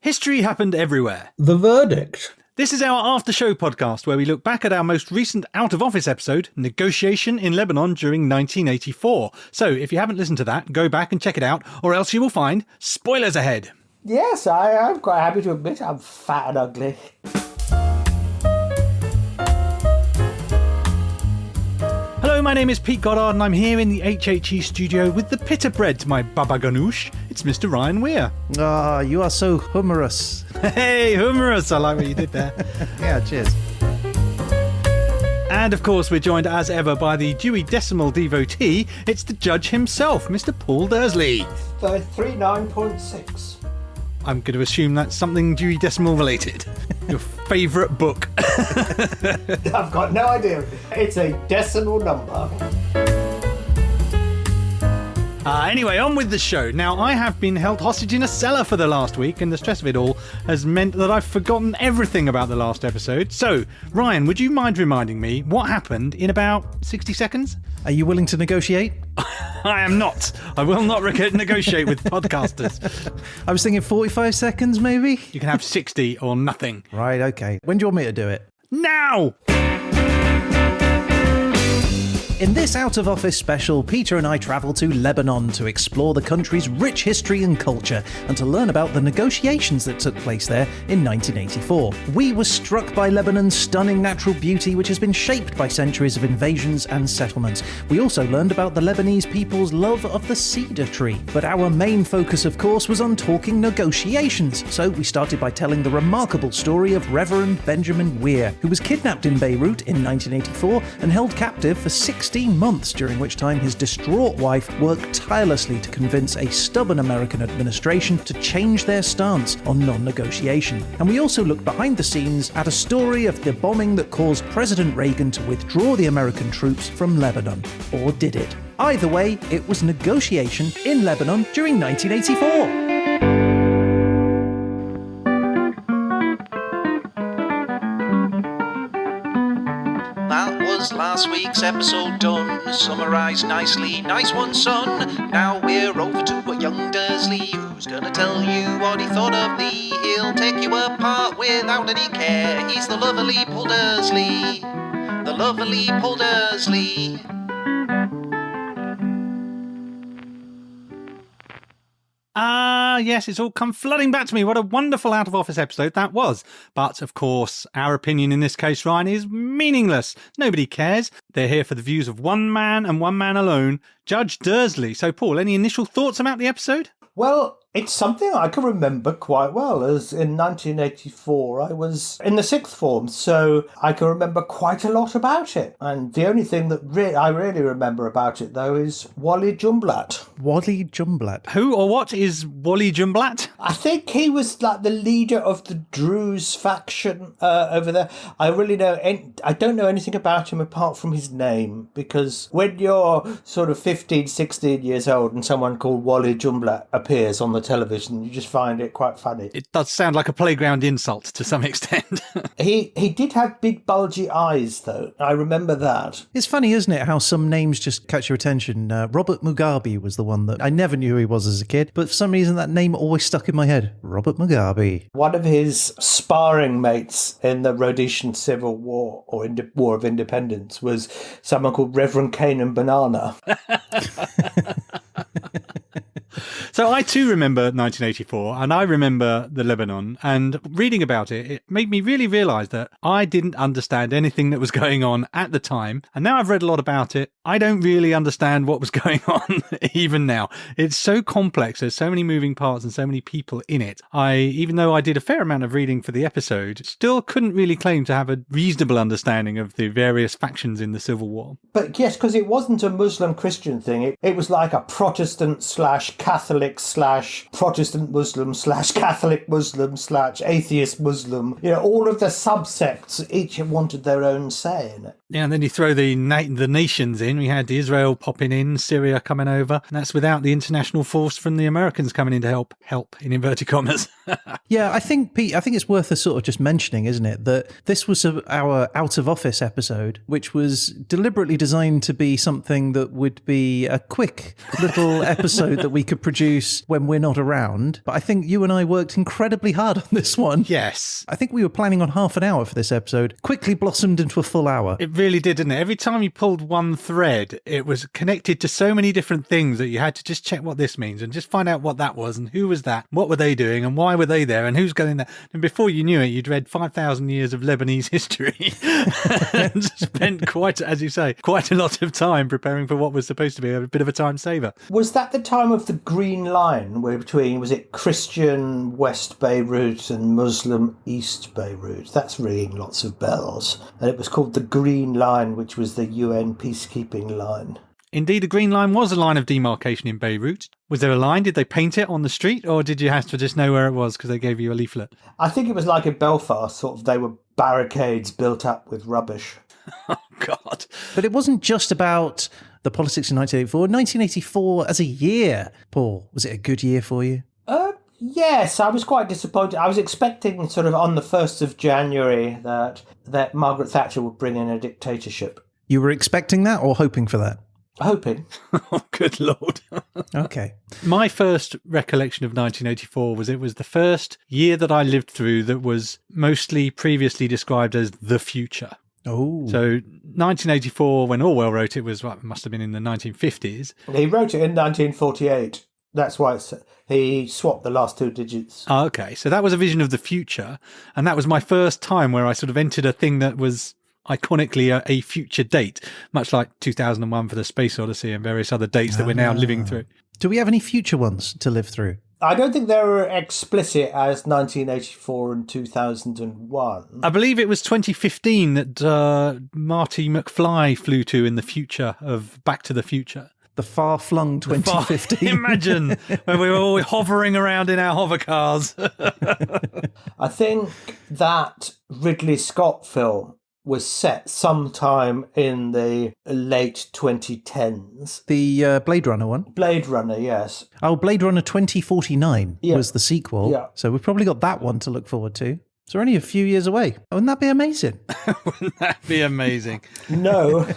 History happened everywhere. The verdict. This is our after-show podcast where we look back at our most recent out-of-office episode, Negotiation in Lebanon during 1984. So if you haven't listened to that, go back and check it out, or else you will find spoilers ahead. Yes, I'm quite happy to admit I'm fat and ugly. Hello, my name is Pete Goddard and I'm here in the HHE studio with the pita bread to my baba ganoush. It's Mr. Ryan Weir. Ah, you are so humorous. Hey, humorous. I like what you did there. Yeah, cheers. And of course, we're joined as ever by the Dewey Decimal devotee. It's the judge himself, Mr. Paul Dursley. 39.6. I'm going to assume that's something Dewey Decimal related. Your favourite book. I've got no idea. It's a decimal number. Anyway, on with the show. Now, I have been held hostage in a cellar for the last week, and the stress of it all has meant that I've forgotten everything about the last episode. So, Ryan, would you mind reminding me what happened in about 60 seconds? Are you willing to negotiate? I am not. I will not negotiate with podcasters. I was thinking 45 seconds, maybe? You can have 60 or nothing. Right, okay. When do you want me to do it? Now! In this out-of-office special, Peter and I travel to Lebanon to explore the country's rich history and culture and to learn about the negotiations that took place there in 1984. We were struck by Lebanon's stunning natural beauty, which has been shaped by centuries of invasions and settlements. We also learned about the Lebanese people's love of the Cedar Tree. But our main focus, of course, was on talking negotiations. So we started by telling the remarkable story of Reverend Benjamin Weir, who was kidnapped in Beirut in 1984 and held captive for 16 months, during which time his distraught wife worked tirelessly to convince a stubborn American administration to change their stance on non-negotiation. And we also looked behind the scenes at a story of the bombing that caused President Reagan to withdraw the American troops from Lebanon. Or did it? Either way, it was negotiation in Lebanon during 1984. That was last week's episode done, summarised nicely. Nice one, son. Now we're over to a young Dursley, who's gonna tell you what he thought of thee. He'll take you apart without any care. He's the lovely Paul Dursley. The lovely Paul Dursley. Yes, it's all come flooding back to me. What a wonderful out-of-office episode that was. But, of course, our opinion in this case, Ryan, is meaningless. Nobody cares. They're here for the views of one man and one man alone, Judge Dursley. So, Paul, any initial thoughts about the episode? Well, it's something I can remember quite well, as in 1984 I was in the sixth form, so I can remember quite a lot about it. And the only thing that I really remember about it, though, is Wally Jumblatt. Wally Jumblatt. Who or what is Wally Jumblatt? I think he was like the leader of the Druze faction over there. I don't know anything about him apart from his name, because when you're sort of 15, 16 years old and someone called Wally Jumblatt appears on the television, you just find it quite funny. It does sound like a playground insult to some extent. He did have big bulgy eyes, though. I remember that. It's funny, isn't it, how some names just catch your attention. Robert Mugabe was the one that I never knew who he was as a kid, but for some reason that name always stuck in my head. Robert Mugabe. One of his sparring mates in the Rhodesian Civil War, or War of Independence, was someone called Reverend Canaan Banana. So I too remember 1984, and I remember the Lebanon, and reading about it, it made me really realise that I didn't understand anything that was going on at the time. And now I've read a lot about it, I don't really understand what was going on even now. It's so complex, there's so many moving parts and so many people in it. Even though I did a fair amount of reading for the episode, still couldn't really claim to have a reasonable understanding of the various factions in the Civil War. But yes, because it wasn't a Muslim-Christian thing. It was like a Protestant/Catholic/Protestant Muslim/Catholic Muslim/atheist Muslim. You know, all of the subsects each wanted their own say in it. Yeah, and then you throw the nations in. We had Israel popping in, Syria coming over, and that's without the international force from the Americans coming in to help in inverted commas. Yeah, I think, Pete, it's worth a sort of just mentioning, isn't it, that this was our out of office episode, which was deliberately designed to be something that would be a quick little episode that we could could produce when we're not around. But I think you and I worked incredibly hard on this one. Yes. I think we were planning on half an hour for this episode. Quickly blossomed into a full hour. It really did, didn't it? Every time you pulled one thread, it was connected to so many different things that you had to just check what this means and just find out what that was and who was that, what were they doing and why were they there and who's going there. And before you knew it, you'd read 5,000 years of Lebanese history and spent quite a lot of time preparing for what was supposed to be a bit of a time saver. Was that the time of the Green Line, where between, was it Christian West Beirut and Muslim East Beirut? That's ringing lots of bells. And it was called the Green Line, which was the UN peacekeeping line. Indeed, the Green Line was a line of demarcation in Beirut. Was there a line? Did they paint it on the street, or did you have to just know where it was because they gave you a leaflet? I think it was like in Belfast, sort of, they were barricades built up with rubbish. Oh, God. But it wasn't just about the politics in 1984. 1984 as a year, Paul, was it a good year for you? Yes, I was quite disappointed. I was expecting sort of on the 1st of January that Margaret Thatcher would bring in a dictatorship. You were expecting that or hoping for that? Hoping. Oh, good Lord. Okay. My first recollection of 1984 was it was the first year that I lived through that was mostly previously described as the future. Oh. So 1984, when Orwell wrote it, was it must have been in the 1950s. He wrote it in 1948. That's why he swapped the last two digits. Oh, okay. So that was a vision of the future. And that was my first time where I sort of entered a thing that was iconically a future date, much like 2001 for the Space Odyssey and various other dates that we're now living through. Do we have any future ones to live through? I don't think they were explicit as 1984 and 2001. I believe it was 2015 that Marty McFly flew to in the future of Back to the Future. The far-flung 2015. Imagine when we were all hovering around in our hover cars. I think that Ridley Scott film was set sometime in the late 2010s. The Blade Runner one? Blade Runner, yes. Oh, Blade Runner 2049 was the sequel. Yeah. So we've probably got that one to look forward to. So we're only a few years away. Wouldn't that be amazing? Wouldn't that be amazing? No.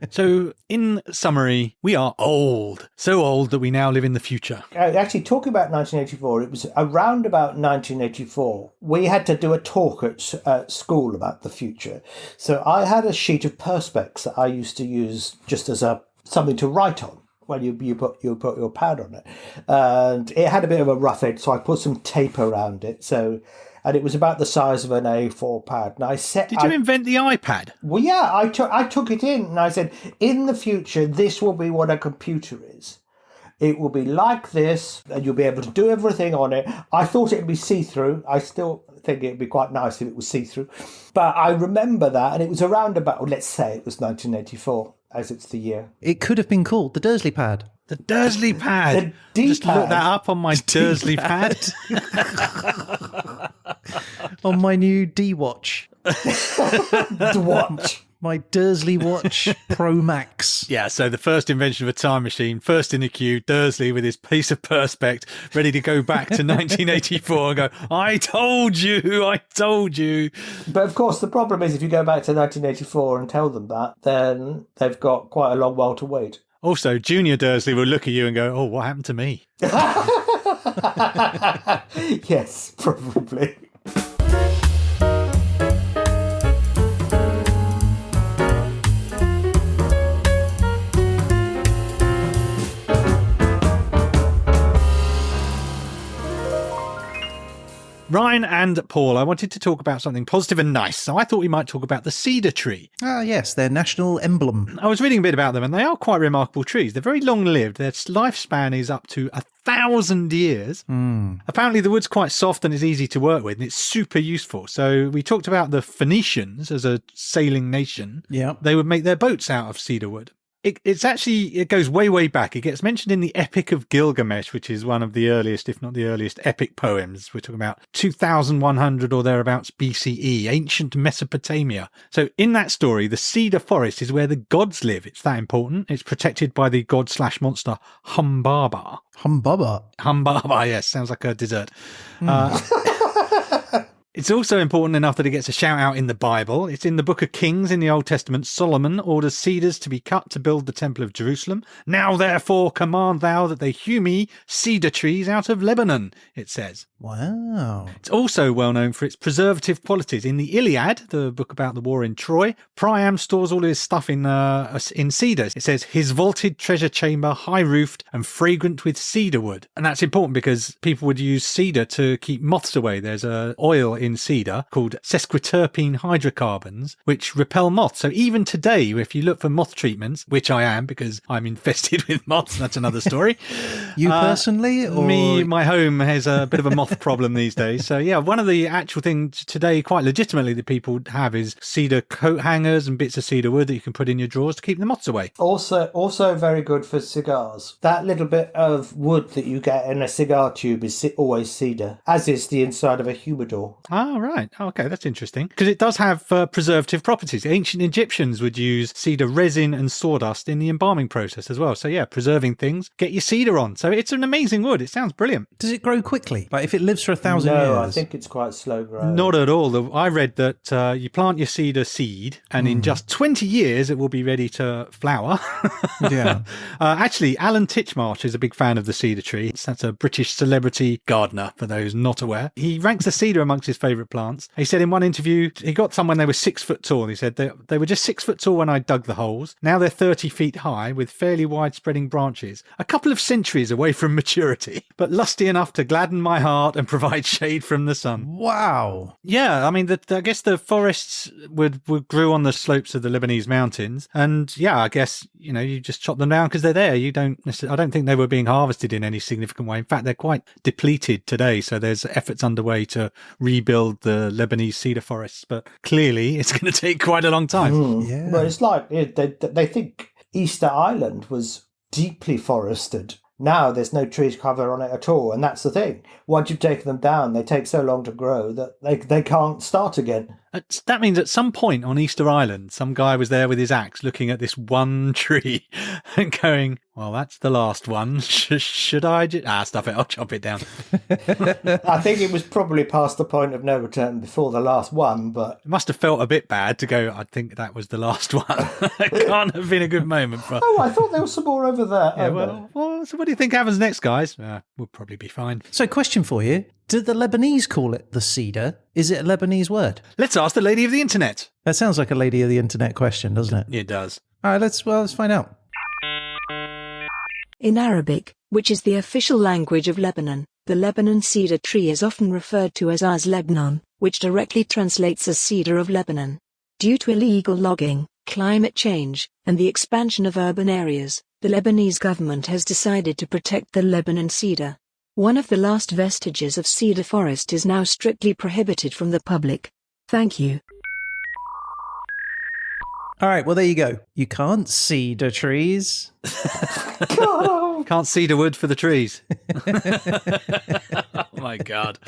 So, in summary, we are old. So old that we now live in the future. Actually, talking about 1984, it was around about 1984. We had to do a talk at school about the future. So I had a sheet of perspex that I used to use just as something to write on. Well, you put your pad on it. And it had a bit of a rough edge, so I put some tape around it. And it was about the size of an A4 pad. And Did you invent the iPad? Well, yeah, I took it in and I said, in the future, this will be what a computer is. It will be like this, and you'll be able to do everything on it. I thought it would be see-through. I still think it would be quite nice if it was see-through. But I remember that, and it was around about, let's say it was 1984, as it's the year. It could have been called the Dursley Pad. The Dursley Pad. The D-pad. Just look that up on my Dursley pad. On my new D-Watch. The watch. My Dursley Watch Pro Max. Yeah, so the first invention of a time machine, first in the queue, Dursley with his piece of perspex, ready to go back to 1984 and go, I told you. But of course, the problem is if you go back to 1984 and tell them that, then they've got quite a long while to wait. Also, Junior Dursley will look at you and go, oh, what happened to me? Yes, probably. Ryan and Paul, I wanted to talk about something positive and nice, so I thought we might talk about the Cedar Tree. Ah, yes, their national emblem. I was reading a bit about them, and they are quite remarkable trees. They're very long-lived. Their lifespan is up to 1,000 years. Apparently, the wood's quite soft and is easy to work with, and it's super useful. So we talked about the Phoenicians as a sailing nation. Yeah. They would make their boats out of cedar wood. It goes way, way back. It gets mentioned in the Epic of Gilgamesh, which is one of the earliest, if not the earliest, epic poems. We're talking about 2,100 or thereabouts BCE, ancient Mesopotamia. So in that story, the cedar forest is where the gods live. It's that important. It's protected by the god/monster Humbaba. Humbaba? Humbaba, yes. Sounds like a dessert. It's also important enough that it gets a shout out in the Bible. It's in the book of Kings in the Old Testament. Solomon orders cedars to be cut to build the temple of Jerusalem. Now, therefore, command thou that they hew me cedar trees out of Lebanon, it says. Wow. It's also well known for its preservative qualities. In the Iliad, the book about the war in Troy, Priam stores all his stuff in cedars. It says, his vaulted treasure chamber, high-roofed and fragrant with cedar wood. And that's important because people would use cedar to keep moths away. There's a oil in cedar called sesquiterpene hydrocarbons, which repel moths. So even today, if you look for moth treatments, which I am because I'm infested with moths, that's another story. You personally? Or... Me, my home has a bit of a moth problem these days. So yeah, one of the actual things today, quite legitimately, that people have is cedar coat hangers and bits of cedar wood that you can put in your drawers to keep the moths away. Also very good for cigars. That little bit of wood that you get in a cigar tube is always cedar, as is the inside of a humidor. Ah, right. Okay, that's interesting. Because it does have preservative properties. Ancient Egyptians would use cedar resin and sawdust in the embalming process as well. So yeah, preserving things, get your cedar on. So it's an amazing wood. It sounds brilliant. Does it grow quickly? Like if it lives for 1,000 years? No, I think it's quite slow growing. Not at all. I read that you plant your cedar seed and in just 20 years it will be ready to flower. Yeah. Actually, Alan Titchmarsh is a big fan of the cedar tree. That's a British celebrity gardener, for those not aware. He ranks the cedar amongst his favourite plants. He said in one interview, he got some when they were 6 foot tall. He said they were just 6 foot tall when I dug the holes. Now they're 30 feet high with fairly wide spreading branches. A couple of centuries away from maturity, but lusty enough to gladden my heart and provide shade from the sun. Wow. Yeah, I mean, I guess the forests would grew on the slopes of the Lebanese mountains. And yeah, I guess, you just chop them down because they're there. I don't think they were being harvested in any significant way. In fact, they're quite depleted today. So there's efforts underway to rebuild the Lebanese cedar forests. But clearly it's going to take quite a long time. Yeah. Well, it's like they think Easter Island was deeply forested. Now there's no tree cover on it at all, and that's the thing. Once you've taken them down, they take so long to grow that they can't start again. That means at some point on Easter Island, some guy was there with his axe looking at this one tree and going, well, that's the last one. Should I stuff it, I'll chop it down. I think it was probably past the point of no return before the last one, but... It must have felt a bit bad to go, I think that was the last one. It can't have been a good moment for... Oh, I thought there was some more over there. Yeah, well, so what do you think happens next, guys? We'll probably be fine. So question for you. Do the Lebanese call it the cedar? Is it a Lebanese word? Let's ask the lady of the internet. That sounds like a lady of the internet question, doesn't it? It does. All right, let's find out. In Arabic, which is the official language of Lebanon, the Lebanon cedar tree is often referred to as Lebanon, which directly translates as Cedar of Lebanon. Due to illegal logging, climate change, and the expansion of urban areas, the Lebanese government has decided to protect the Lebanon cedar. One of the last vestiges of cedar forest is now strictly prohibited from the public. Thank you. All right, well, there you go. You can't cedar trees. Can't cedar wood for the trees. Oh, my God.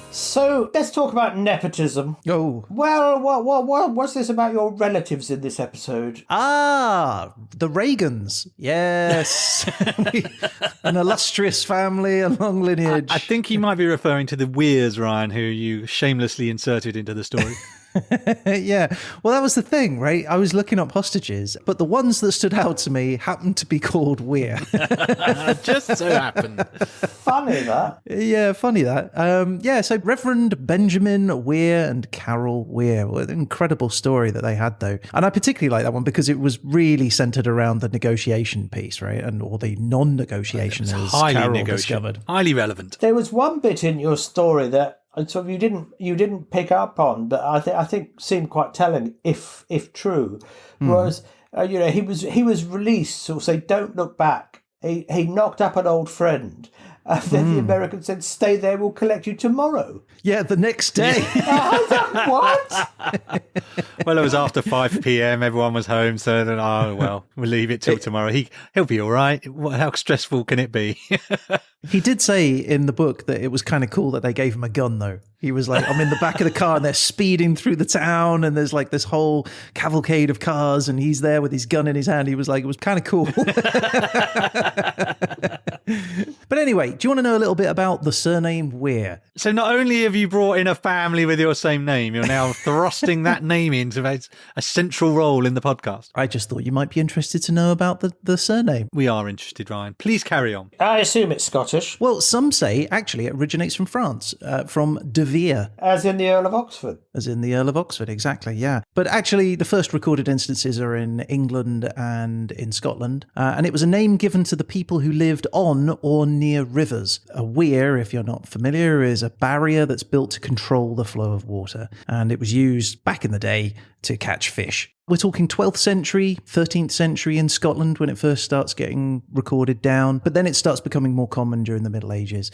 So let's talk about nepotism. Oh. Well, what's this about your relatives in this episode? Ah, the Reagans. Yes. An illustrious family, a long lineage. I think he might be referring to the Weirs, Ryan, who you shamelessly inserted into the story. Yeah. Well, that was the thing, right? I was looking up hostages, but the ones that stood out to me happened to be called Weir. Just so happened. Funny that. Yeah, funny that. Yeah, so Reverend Benjamin Weir and Carol Weir. What an incredible story that they had, though. And I particularly like that one because it was really centered around the negotiation piece, right? Or the non-negotiation, as Carol discovered. Highly relevant. There was one bit in your story that sort of you didn't pick up on, but I think seemed quite telling, if true. Was he was released, so say don't look back. He knocked up an old friend. Then the American said, "Stay there, we'll collect you tomorrow." Yeah, the next day. What? Well, it was after 5 p.m. Everyone was home, so then, we'll leave it till tomorrow. He'll be all right. How stressful can it be? He did say in the book that it was kind of cool that they gave him a gun, though. He was like, I'm in the back of the car and they're speeding through the town and there's like this whole cavalcade of cars and he's there with his gun in his hand. He was like, it was kind of cool. But anyway, do you want to know a little bit about the surname Weir? So not only have you brought in a family with your same name, you're now thrusting that name into a central role in the podcast. I just thought you might be interested to know about the surname. We are interested, Ryan. Please carry on. I assume it's Scottish. Well, some say actually it originates from France, from De Vere. As in the Earl of Oxford. As in the Earl of Oxford, exactly, yeah. But actually, the first recorded instances are in England and in Scotland. And it was a name given to the people who lived on or near rivers. A weir, if you're not familiar, is a barrier that's built to control the flow of water. And it was used back in the day to catch fish. We're talking 12th century, 13th century in Scotland when it first starts getting recorded down, but then it starts becoming more common during the Middle Ages.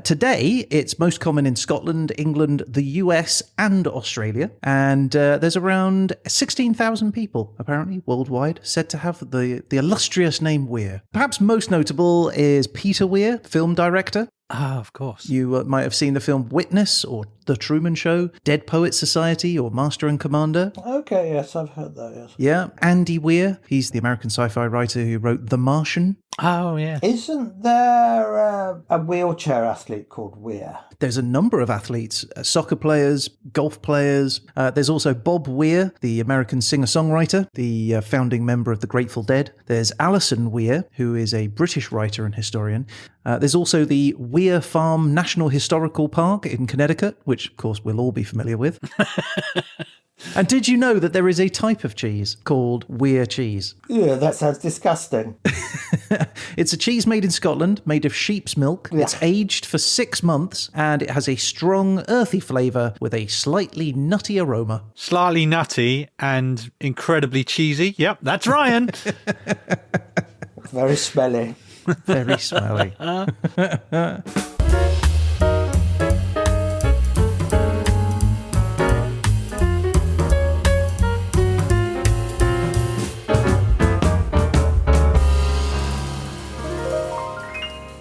Today, it's most common in Scotland, England, the US, and Australia. And there's around 16,000 people, apparently, worldwide, said to have the illustrious name Weir. Perhaps most notable is Peter Weir, film director. Ah, of course. You might have seen the film Witness or The Truman Show, Dead Poets Society or Master and Commander. Okay, yes, I've heard that, yes. Yeah, Andy Weir, he's the American sci-fi writer who wrote The Martian. Oh, yeah. Isn't there a wheelchair athlete called Weir? There's a number of athletes, soccer players, golf players. There's also Bob Weir, the American singer-songwriter, the founding member of the Grateful Dead. There's Alison Weir, who is a British writer and historian. There's also the Weir Farm National Historical Park in Connecticut, which, of course, we'll all be familiar with. And did you know that there is a type of cheese called Weir cheese? Yeah, that sounds disgusting. It's a cheese made in Scotland, made of sheep's milk. Yeah. It's aged for 6 months, and it has a strong, earthy flavour with a slightly nutty aroma. Slightly nutty and incredibly cheesy. Yep, that's Ryan. Very smelly. Very smelly.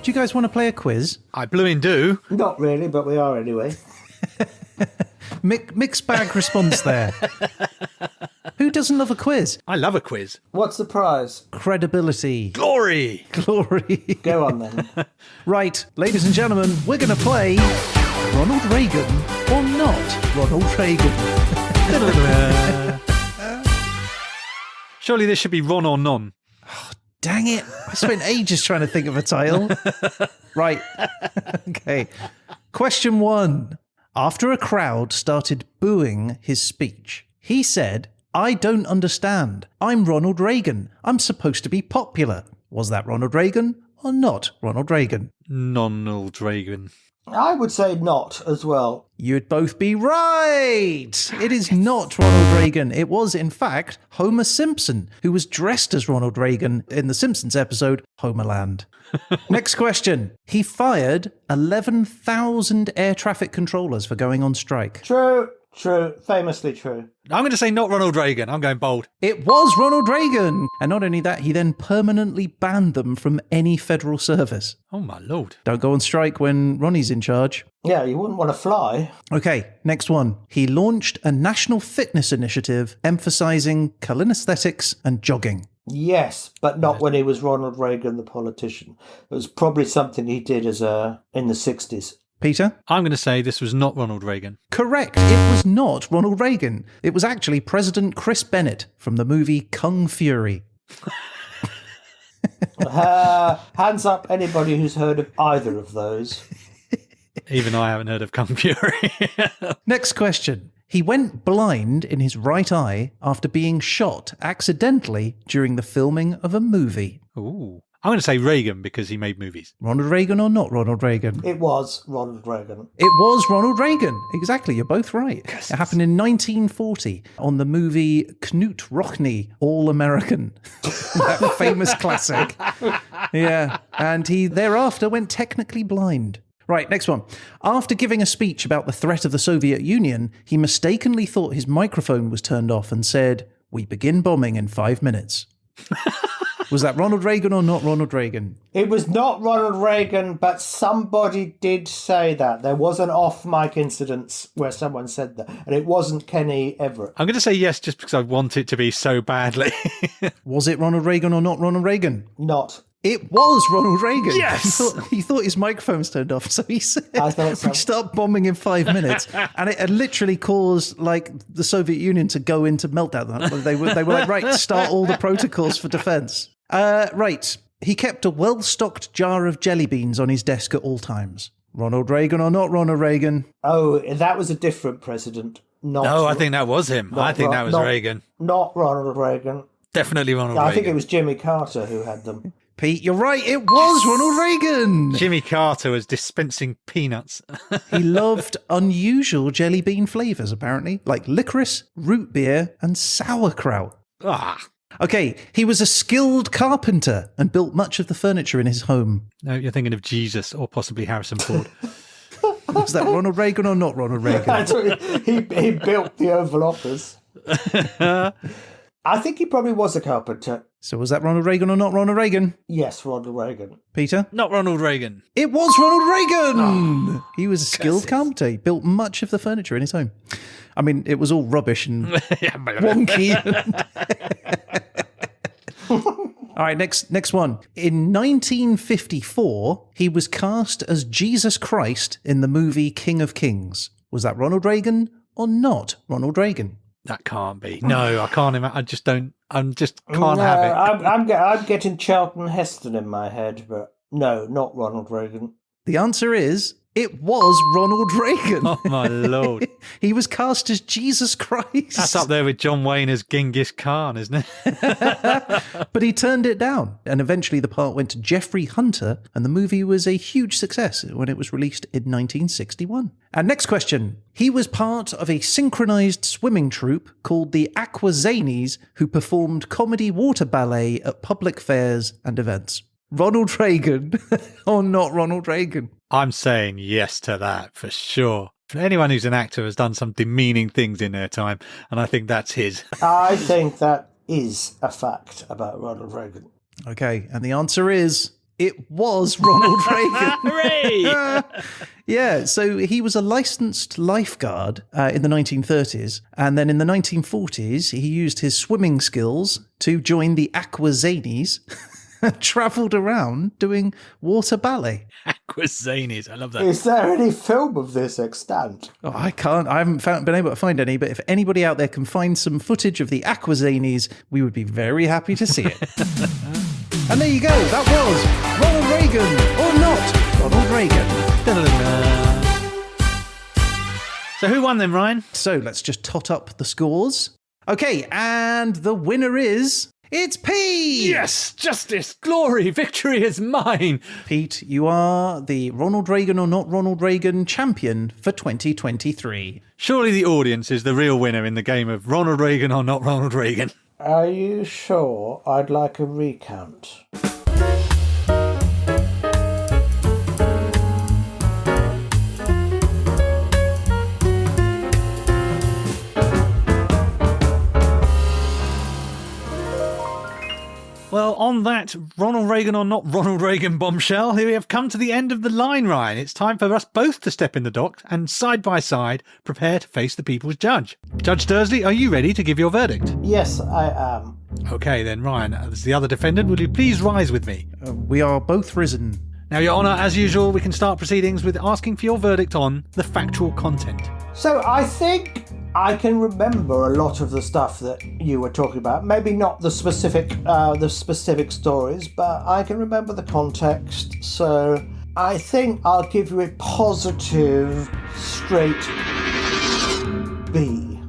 Do you guys want to play a quiz? I blew in do. Not really, but we are anyway. Mixed bag response there. Who doesn't love a quiz? I love a quiz. What's the prize? Credibility. Glory. Glory. Go on then. Right, ladies and gentlemen, we're going to play Ronald Reagan or not Ronald Reagan. Surely this should be Ron or None. Dang it. I spent ages trying to think of a title. Right. Okay. Question 1. After a crowd started booing his speech, he said, "I don't understand. I'm Ronald Reagan. I'm supposed to be popular." Was that Ronald Reagan or not Ronald Reagan? Ronald Reagan. I would say not as well. You'd both be right. It is not Ronald Reagan. It was, in fact, Homer Simpson, who was dressed as Ronald Reagan in the Simpsons episode Homerland. Next question. He fired 11,000 air traffic controllers for going on strike. True. Famously true. I'm going to say not Ronald Reagan. I'm going bold. It was Ronald Reagan. And not only that, he then permanently banned them from any federal service. Oh, my Lord. Don't go on strike when Ronnie's in charge. Yeah, you wouldn't want to fly. Okay, next one. He launched a national fitness initiative emphasizing calisthenics and jogging. Yes, but not when he was Ronald Reagan, the politician. It was probably something he did in the 60s. Peter? I'm going to say this was not Ronald Reagan. Correct. It was not Ronald Reagan. It was actually President Chris Bennett from the movie Kung Fury. Hands up anybody who's heard of either of those. Even I haven't heard of Kung Fury. Next question. He went blind in his right eye after being shot accidentally during the filming of a movie. Ooh. I'm going to say Reagan because he made movies. Ronald Reagan or not Ronald Reagan? It was Ronald Reagan. It was Ronald Reagan. Exactly. You're both right. It happened in 1940 on the movie Knut Rockne, All American. That famous classic. Yeah. And he thereafter went technically blind. Right, next one. After giving a speech about the threat of the Soviet Union, he mistakenly thought his microphone was turned off and said, "We begin bombing in 5 minutes." Was that Ronald Reagan or not Ronald Reagan? It was not Ronald Reagan, but somebody did say that. There was an off-mic incident where someone said that, and it wasn't Kenny Everett. I'm going to say yes just because I want it to be so badly. Was it Ronald Reagan or not Ronald Reagan? Not. It was Ronald Reagan. Yes! He thought his microphone's turned off, so he said, I thought so. we start bombing in 5 minutes. And it had literally caused, like, the Soviet Union to go into meltdown. They were like, right, start all the protocols for defence. Right. He kept a well-stocked jar of jelly beans on his desk at all times. Ronald Reagan or not Ronald Reagan? Oh, that was a different president. No, I think that was him. I think that was Reagan. Not Ronald Reagan. Definitely Ronald Reagan. I think it was Jimmy Carter who had them. Pete, you're right. It was Ronald Reagan. Jimmy Carter was dispensing peanuts. He loved unusual jelly bean flavours, apparently, like licorice, root beer, and sauerkraut. Ah. Okay, he was a skilled carpenter and built much of the furniture in his home. No, you're thinking of Jesus or possibly Harrison Ford. Was that Ronald Reagan or not Ronald Reagan? That's what he built the Oval Office. I think he probably was a carpenter. So was that Ronald Reagan or not Ronald Reagan? Yes, Ronald Reagan. Peter? Not Ronald Reagan. It was Ronald Reagan! He was a skilled carpenter. He built much of the furniture in his home. I mean, it was all rubbish and wonky. All right, next one. In 1954, he was cast as Jesus Christ in the movie King of Kings. Was that Ronald Reagan or not Ronald Reagan? That can't be. No, I can't imagine. I just don't. I just can't have it. I'm getting Charlton Heston in my head, but no, not Ronald Reagan. The answer is, it was Ronald Reagan. Oh, my Lord. He was cast as Jesus Christ. That's up there with John Wayne as Genghis Khan, isn't it? But he turned it down, and eventually the part went to Jeffrey Hunter, and the movie was a huge success when it was released in 1961. And next question. He was part of a synchronized swimming troupe called the Aquazanis, who performed comedy water ballet at public fairs and events. Ronald Reagan or not Ronald Reagan? I'm saying yes to that for sure. Anyone who's an actor has done some demeaning things in their time, and I think that's his. I think that is a fact about Ronald Reagan. Okay, and the answer is, it was Ronald Reagan. Hooray! Yeah, so he was a licensed lifeguard in the 1930s, and then in the 1940s, he used his swimming skills to join the Aquazanis. Travelled around doing water ballet. Aquazanis, I love that. Is there any film of this extent? Oh, I haven't been able to find any, but if anybody out there can find some footage of the Aquazanis, we would be very happy to see it. And there you go, that was Ronald Reagan, or not Ronald Reagan. So who won then, Ryan? So let's just tot up the scores. Okay, and the winner is... It's Pete! Yes! Justice! Glory! Victory is mine! Pete, you are the Ronald Reagan or not Ronald Reagan champion for 2023. Surely the audience is the real winner in the game of Ronald Reagan or not Ronald Reagan. Are you sure? I'd like a recount. Well, on that Ronald Reagan or not Ronald Reagan bombshell, here we have come to the end of the line, Ryan. It's time for us both to step in the dock and side by side prepare to face the people's judge. Judge Dursley, are you ready to give your verdict? Yes, I am. Okay then, Ryan, as the other defendant, will you please rise with me? We are both risen. Now, Your Honour, as usual, we can start proceedings with asking for your verdict on the factual content. So I think I can remember a lot of the stuff that you were talking about. Maybe not the specific stories, but I can remember the context. So I think I'll give you a positive, straight B.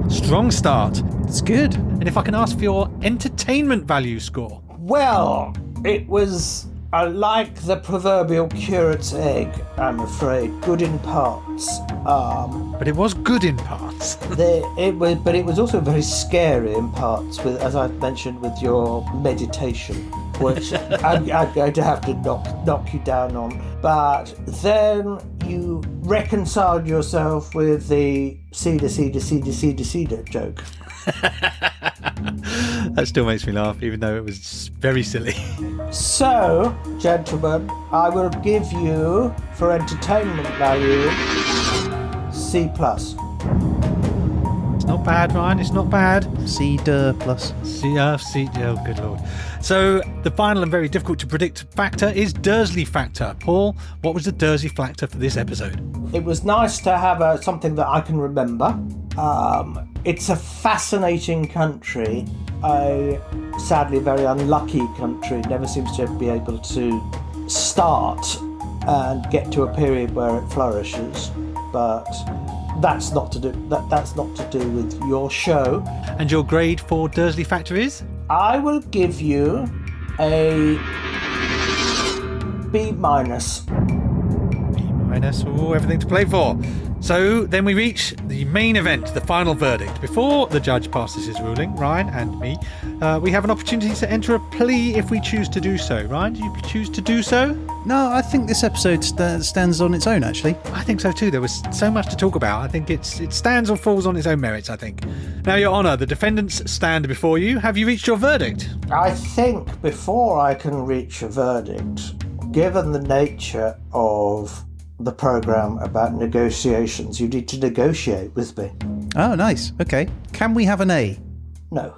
Strong start. It's good. And if I can ask for your entertainment value score. Well, it was like the proverbial curate's egg, I'm afraid. Good in parts. But it was good in parts. But it was also very scary in parts, with, as I mentioned, with your meditation, which I'm going to have to knock you down on. But then you reconciled yourself with the cedar joke? That still makes me laugh, even though it was very silly. So, gentlemen, I will give you, for entertainment value, C+. It's not bad, Ryan. It's not bad. Cedar plus. Oh, good lord. So, the final and very difficult to predict factor is Dursley factor. Paul, what was the Dursley factor for this episode? It was nice to have something that I can remember. It's a fascinating country. A sadly very unlucky country. Never seems to be able to start and get to a period where it flourishes. But that's not to do with your show. And your grade for Dursley factor is? I will give you a B-. B-. Oh, everything to play for. So then we reach the main event, the final verdict. Before the judge passes his ruling, Ryan and me, we have an opportunity to enter a plea if we choose to do so. Ryan, do you choose to do so? No, I think this episode stands on its own, actually. I think so too. There was so much to talk about. I think it stands or falls on its own merits, I think. Now, Your Honour, the defendants stand before you. Have you reached your verdict? I think before I can reach a verdict, given the nature of the programme about negotiations, you need to negotiate with me. Oh, nice. Okay. Can we have an A? No.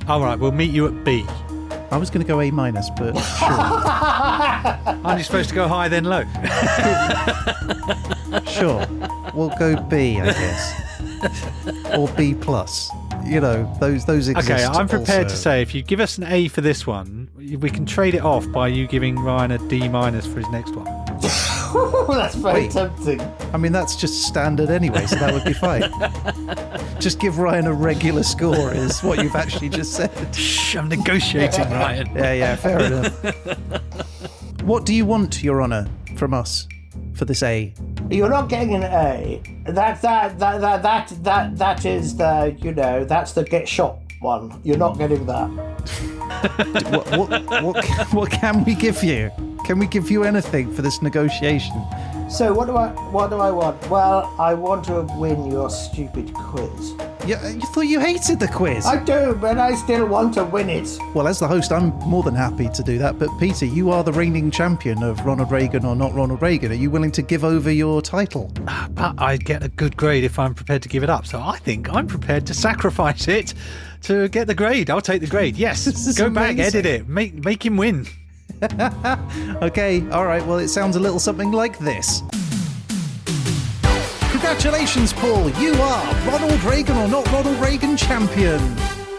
All right, we'll meet you at B. I was going to go A-, but sure. Aren't you supposed to go high then low? Sure. We'll go B, I guess. Or B+. You know, those exist. Okay, I'm prepared also. to say if you give us an A for this one, we can trade it off by you giving Ryan a D- for his next one. That's very tempting. I mean, that's just standard anyway, so that would be fine. Just give Ryan a regular score is what you've actually just said. Shh, I'm negotiating, Ryan. Yeah, fair enough. What do you want, Your Honour, from us for this A? You're not getting an A. That is the, you know, that's the get shot one. You're not getting that. What can we give you? Can we give you anything for this negotiation? So what do I want? Well, I want to win your stupid quiz. Yeah, you thought you hated the quiz. I do, but I still want to win it. Well, as the host, I'm more than happy to do that. But Peter, you are the reigning champion of Ronald Reagan or not Ronald Reagan. Are you willing to give over your title? But I get a good grade if I'm prepared to give it up. So I think I'm prepared to sacrifice it to get the grade. I'll take the grade. Yes. Go back, edit it. Make him win. Okay, all right. Well, it sounds a little something like this. Congratulations, Paul. You are Ronald Reagan or not Ronald Reagan champion.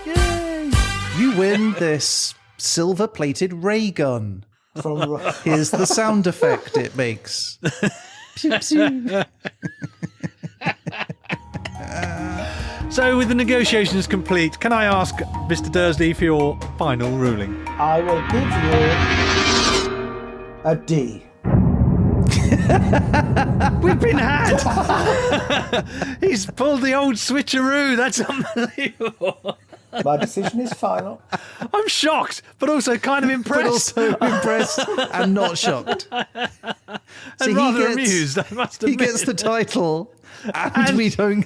Yay! You win this silver-plated ray gun. Here's the sound effect it makes. Pew, pew. So, with the negotiations complete, can I ask Mr. Dursley for your final ruling? I will give you a D. We've been had! He's pulled the old switcheroo. That's unbelievable. My decision is final. I'm shocked, but also kind of impressed. But also impressed and not shocked. And rather amused, I must admit. He gets the title, and we don't...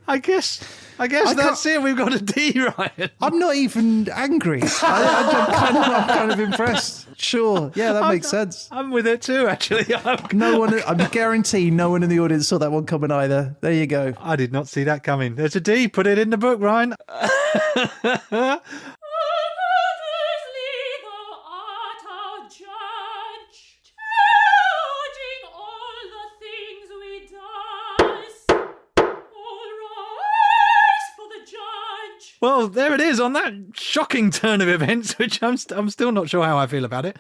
I guess that's it. We've got a D, Ryan. I'm not even angry. I'm kind of impressed. Sure, yeah, that makes sense. I'm with it too, actually. I guarantee no one in the audience saw that one coming either. There you go. I did not see that coming. There's a D. Put it in the book, Ryan. Well, there it is on that shocking turn of events, which I'm still not sure how I feel about it.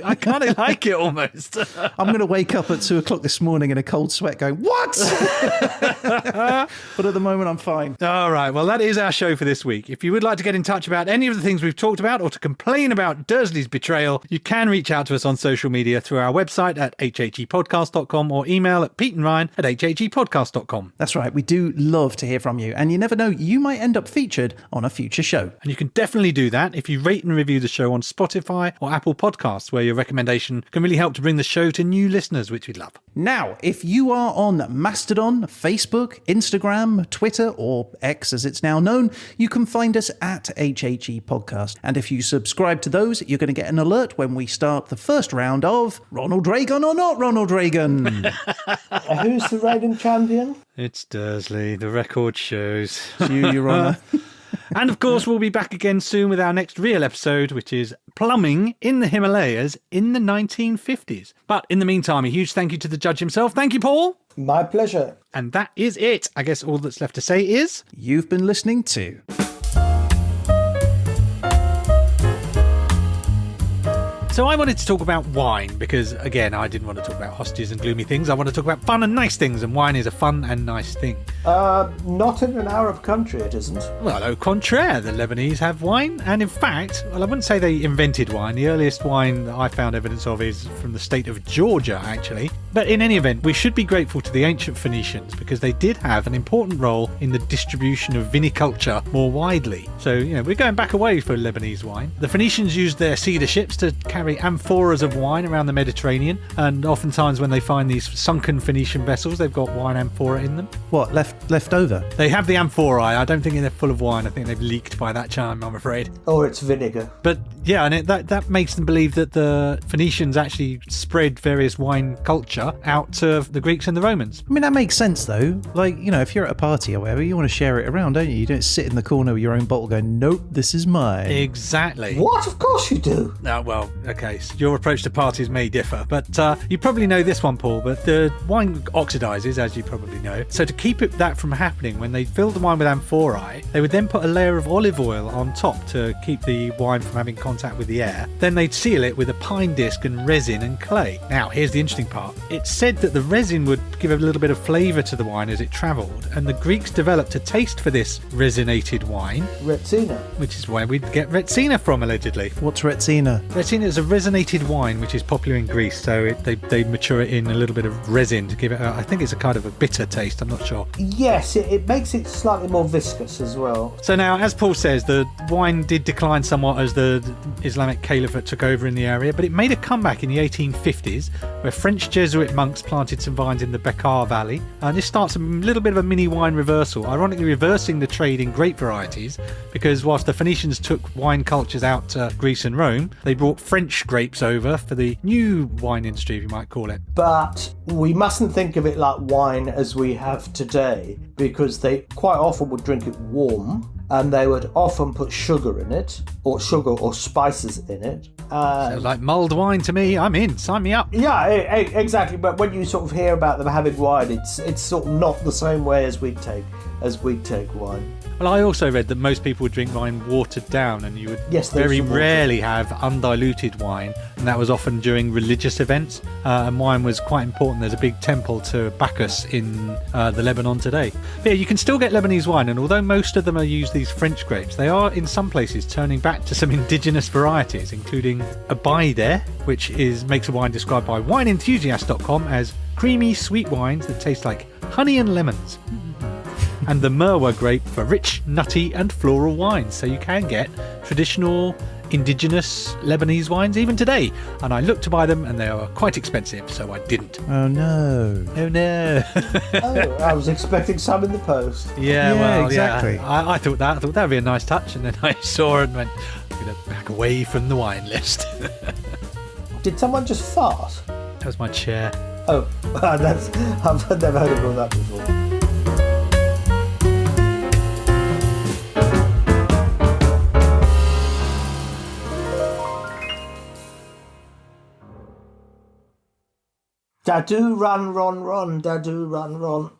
I kind of like it almost. I'm going to wake up at 2:00 this morning in a cold sweat going, what? But at the moment, I'm fine. All right. Well, that is our show for this week. If you would like to get in touch about any of the things we've talked about or to complain about Dursley's betrayal, you can reach out to us on social media through our website at HHEpodcast.com or email at peteandryan@HHEpodcast.com. That's right. We do love to hear from you. And you never know, you might end up featured on a future show. And you can definitely do that if you rate and review the show on Spotify or Apple Podcasts, where your recommendation can really help to bring the show to new listeners, which we'd love. Now, if you are on Mastodon, Facebook, Instagram, Twitter, or X as it's now known, you can find us at HHE Podcast. And if you subscribe to those, you're going to get an alert when we start the first round of Ronald Reagan or not Ronald Reagan. Who's the reigning champion? It's Dursley, the record shows. It's you, Your Honour. And of course, we'll be back again soon with our next real episode, which is plumbing in the Himalayas in the 1950s. But in the meantime, a huge thank you to the judge himself. Thank you, Paul. My pleasure. And that is it. I guess all that's left to say is... You've been listening to... So I wanted to talk about wine because, again, I didn't want to talk about hostages and gloomy things. I want to talk about fun and nice things, and wine is a fun and nice thing. Not in an Arab country, it isn't. Well, au contraire, the Lebanese have wine, and in fact, well, I wouldn't say they invented wine. The earliest wine that I found evidence of is from the state of Georgia, actually. But in any event, we should be grateful to the ancient Phoenicians because they did have an important role in the distribution of viniculture more widely. So, we're going back away for Lebanese wine. The Phoenicians used their cedar ships to carry amphoras of wine around the Mediterranean, and oftentimes when they find these sunken Phoenician vessels, they've got wine amphora in them. What, left over? They have the amphorae. I don't think they're full of wine. I think they've leaked by that time, I'm afraid. Or it's vinegar. But yeah, and that makes them believe that the Phoenicians actually spread various wine culture out to the Greeks and the Romans. I mean, that makes sense, though. Like, if you're at a party or whatever, you want to share it around, don't you? You don't sit in the corner with your own bottle going, nope, this is mine. Exactly. What? Of course you do. Well, okay, so your approach to parties may differ, but you probably know this one, Paul, but the wine oxidizes, as you probably know. So to keep that from happening, when they filled the wine with amphorae, they would then put a layer of olive oil on top to keep the wine from having contact with the air. Then they'd seal it with a pine disc and resin and clay. Now, here's the interesting part. It's said that the resin would give a little bit of flavour to the wine as it travelled, and the Greeks developed a taste for this resinated wine. Retsina. Which is where we'd get Retsina from, allegedly. What's Retsina? Retsina is a resinated wine, which is popular in Greece, so they mature it in a little bit of resin to give it, I think it's a kind of a bitter taste, I'm not sure. Yes, it makes it slightly more viscous as well. So now, as Paul says, the wine did decline somewhat as the Islamic Caliphate took over in the area, but it made a comeback in the 1850s, where French Jesuit monks planted some vines in the Bekaa Valley, and this starts a little bit of a mini wine reversal, ironically reversing the trade in grape varieties, because whilst the Phoenicians took wine cultures out to Greece and Rome, they brought French grapes over for the new wine industry, if you might call it. But we mustn't think of it like wine as we have today, because they quite often would drink it warm, and they would often put sugar in it, or spices in it. Sounds like mulled wine to me. I'm in. Sign me up. Yeah, exactly. But when you sort of hear about them having wine, it's sort of not the same way as we take wine. Well, I also read that most people would drink wine watered down, and you would very some water. rarely have undiluted wine, and that was often during religious events, and wine was quite important. There's a big temple to Bacchus in the Lebanon today. But yeah, you can still get Lebanese wine, and although most of them are used these French grapes, they are in some places turning back to some indigenous varieties, including Abaide, which makes a wine described by wineenthusiast.com as creamy, sweet wines that taste like honey and lemons. And the Merwa grape for rich, nutty and floral wines. So you can get traditional, indigenous Lebanese wines even today. And I looked to buy them and they are quite expensive, so I didn't. Oh no. Oh no. I was expecting some in the post. Yeah, exactly. Yeah. I thought that would be a nice touch, and then I saw it and went, I'm going to back away from the wine list. Did someone just fart? That was my chair. Oh, I've never heard of that before. Dadu run, run, run, dadu run, run.